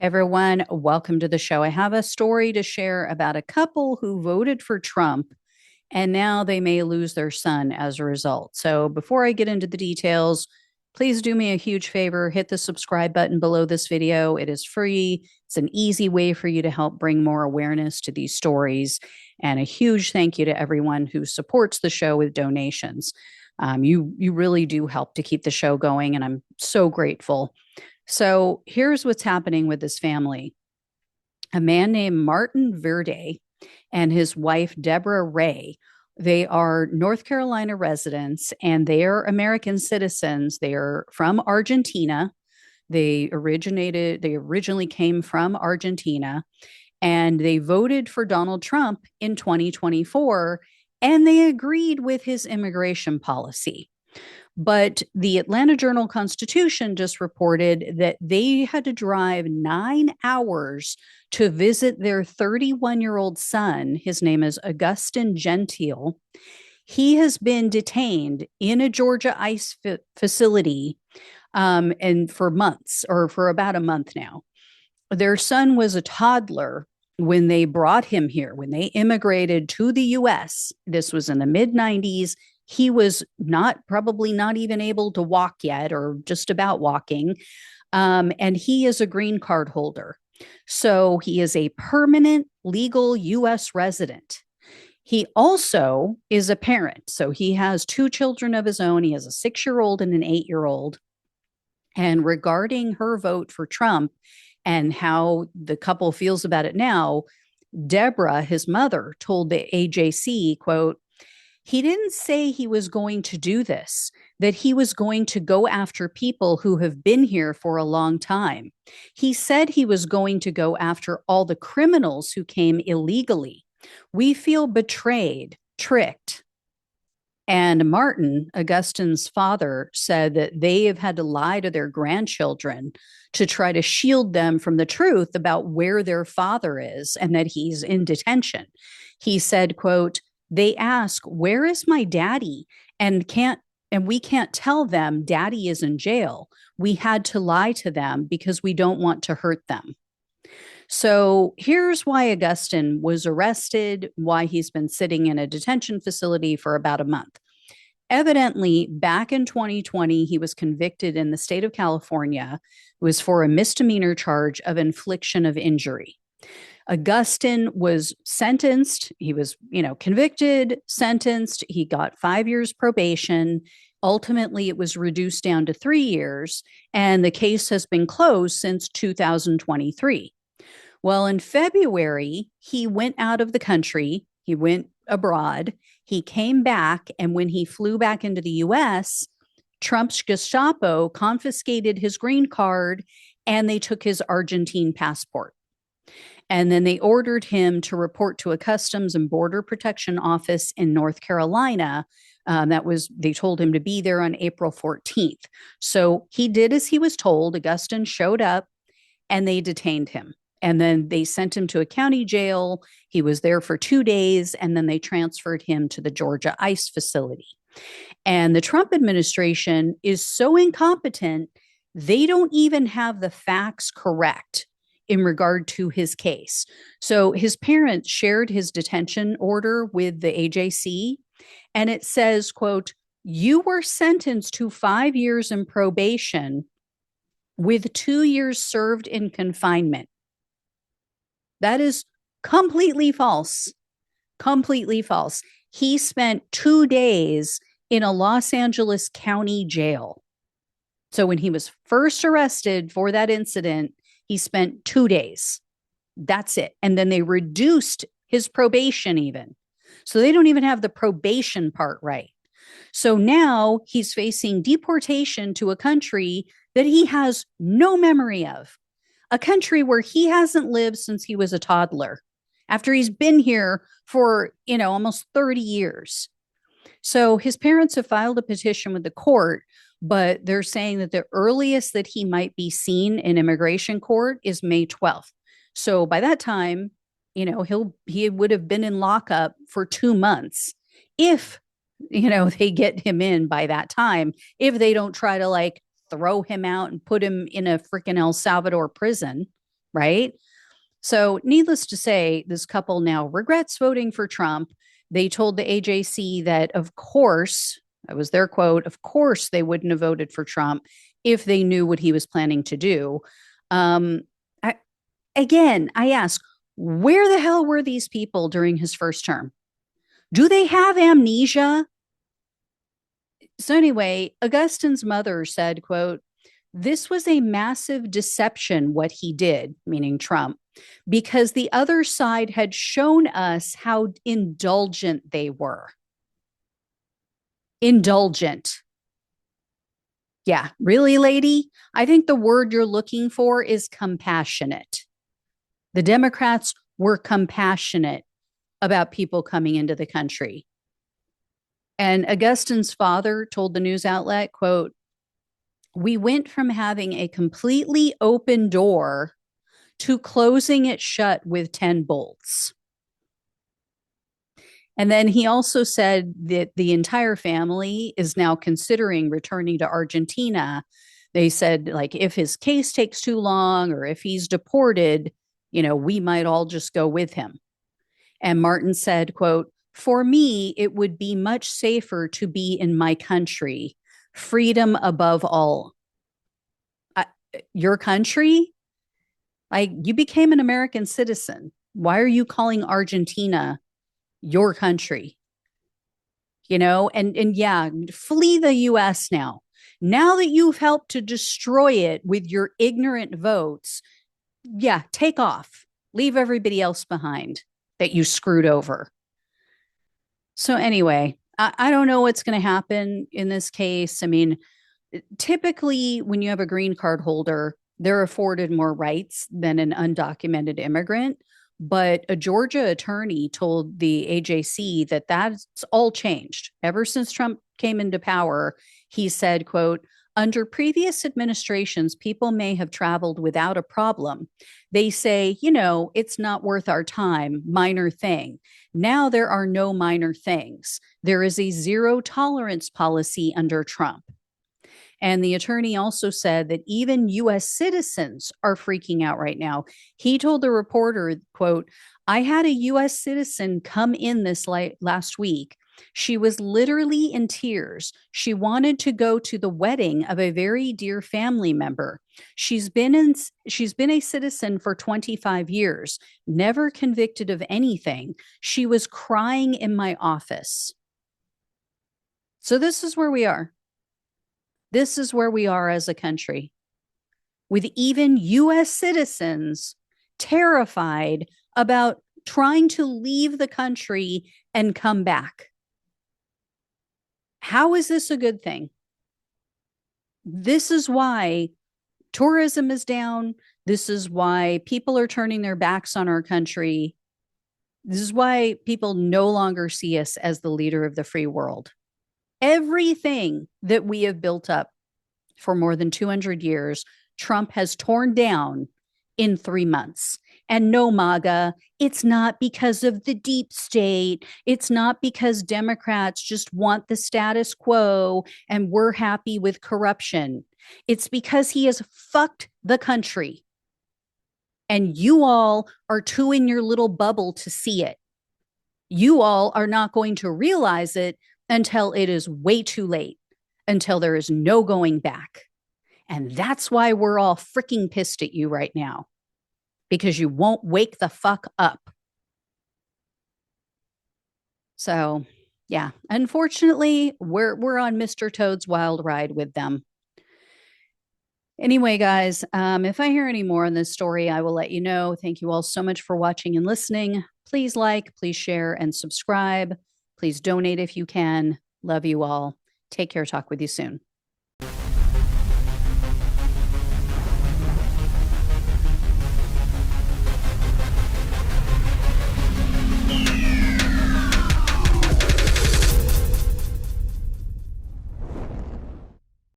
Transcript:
Everyone, welcome to the show. I have a story to share about a couple who voted for Trump and now they may lose their son as a result. So, before I get into the details, please do me a huge favor, hit the subscribe button below this video. It is free. It's an easy way for you to help bring more awareness to these stories. And a huge thank you to everyone who supports the show with donations. You really do help to keep the show going, and I'm so grateful. So here's what's happening with this family. A man named Martin Verde and his wife, Deborah Ray, they are North Carolina residents and they are American citizens. They are from Argentina. They originally came from Argentina and they voted for Donald Trump in 2024 and they agreed with his immigration policy. But the Atlanta Journal Constitution just reported that they had to drive 9 hours to visit their 31-year-old son. His name is Augustin Gentile. He has been detained in a Georgia ICE facility and for months, or for about a month now. Their son was a toddler when they brought him here, when they immigrated to the US. This was in the mid 90s. He was probably not even able to walk yet, or just about walking. And he is a green card holder. So he is a permanent legal US resident. He also is a parent. So he has two children of his own. He has a 6-year-old and an 8-year-old. And regarding her vote for Trump and how the couple feels about it now, Deborah, his mother, told the AJC, quote, "He didn't say he was going to do this, that he was going to go after people who have been here for a long time. He said he was going to go after all the criminals who came illegally. We feel betrayed, tricked." And Martin, Augustin's father, said that they have had to lie to their grandchildren to try to shield them from the truth about where their father is and that he's in detention. He said, quote, "They ask, 'Where is my daddy?' and we can't tell them daddy is in jail. We had to lie to them because we don't want to hurt them." So here's why Augustin was arrested, why he's been sitting in a detention facility for about a month. Evidently, back in 2020, he was convicted in the state of California. It was for a misdemeanor charge of infliction of injury. Augustin was sentenced. He was, convicted, sentenced. He got 5 years probation. Ultimately, it was reduced down to 3 years, and the case has been closed since 2023. Well, in February, he went out of the country. He went abroad. He came back, and when he flew back into the US, Trump's Gestapo confiscated his green card and they took his Argentine passport. And then they ordered him to report to a Customs and Border Protection office in North Carolina. They told him to be there on April 14th. So he did as he was told. Augustin showed up and they detained him. And then they sent him to a county jail. He was there for 2 days, and then they transferred him to the Georgia ICE facility. And the Trump administration is so incompetent, they don't even have the facts correct in regard to his case. So his parents shared his detention order with the AJC, and it says, quote, "You were sentenced to 5 years in probation with 2 years served in confinement." That is completely false. Completely false. He spent 2 days in a Los Angeles County jail. So when he was first arrested for that incident, he spent 2 days. That's it. And then they reduced his probation even. So they don't even have the probation part right. So now he's facing deportation to a country that he has no memory of. A country where he hasn't lived since he was a toddler, after he's been here for, almost 30 years. So his parents have filed a petition with the court, but they're saying that the earliest that he might be seen in immigration court is May 12th. So by that time, he would have been in lockup for 2 months if, they get him in by that time, if they don't try to throw him out and put him in a freaking El Salvador prison, right? So, needless to say, this couple now regrets voting for Trump. They told the AJC that, of course, that was their quote, of course, they wouldn't have voted for Trump if they knew what he was planning to do. Um, I, Again, I ask, where the hell were these people during his first term? Do they have amnesia? So anyway, Augustine's mother said, quote, this was a massive deception, what he did, meaning Trump, because the other side had shown us how indulgent they were. Indulgent. Yeah, really, lady? I think the word you're looking for is compassionate. The Democrats were compassionate about people coming into the country. And Augustine's father told the news outlet, quote, we went from having a completely open door to closing it shut with 10 bolts. And then he also said that the entire family is now considering returning to Argentina. They said, like, if his case takes too long or if he's deported, we might all just go with him. And Martin said, quote, for me, it would be much safer to be in my country. Freedom above all. Your country? Like, you became an American citizen. Why are you calling Argentina your country? And yeah, flee the US now. Now that you've helped to destroy it with your ignorant votes, yeah, take off. Leave everybody else behind that you screwed over. So anyway, I don't know what's going to happen in this case. I mean, typically when you have a green card holder, they're afforded more rights than an undocumented immigrant. But a Georgia attorney told the AJC that that's all changed. Ever since Trump came into power, he said, quote, under previous administrations, people may have traveled without a problem. They say, it's not worth our time, minor thing. Now there are no minor things. There is a zero tolerance policy under Trump. And the attorney also said that even US citizens are freaking out right now. He told the reporter, quote, I had a US citizen come in this last week. She was literally in tears. She wanted to go to the wedding of a very dear family member. She's been a citizen for 25 years, never convicted of anything. She was crying in my office. So this is where we are. This is where we are as a country, with even US citizens terrified about trying to leave the country and come back. How is this a good thing? This is why tourism is down. This is why people are turning their backs on our country. This is why people no longer see us as the leader of the free world. Everything that we have built up for more than 200 years, Trump has torn down in 3 months. And no, MAGA, it's not because of the deep state. It's not because Democrats just want the status quo and we're happy with corruption. It's because he has fucked the country. And you all are too in your little bubble to see it. You all are not going to realize it until it is way too late, until there is no going back. And that's why we're all freaking pissed at you right now, because you won't wake the fuck up. So, yeah, unfortunately, we're on Mr. Toad's wild ride with them. Anyway, guys, if I hear any more on this story, I will let you know. Thank you all so much for watching and listening. Please like, please share, and subscribe. Please donate if you can. Love you all. Take care. Talk with you soon.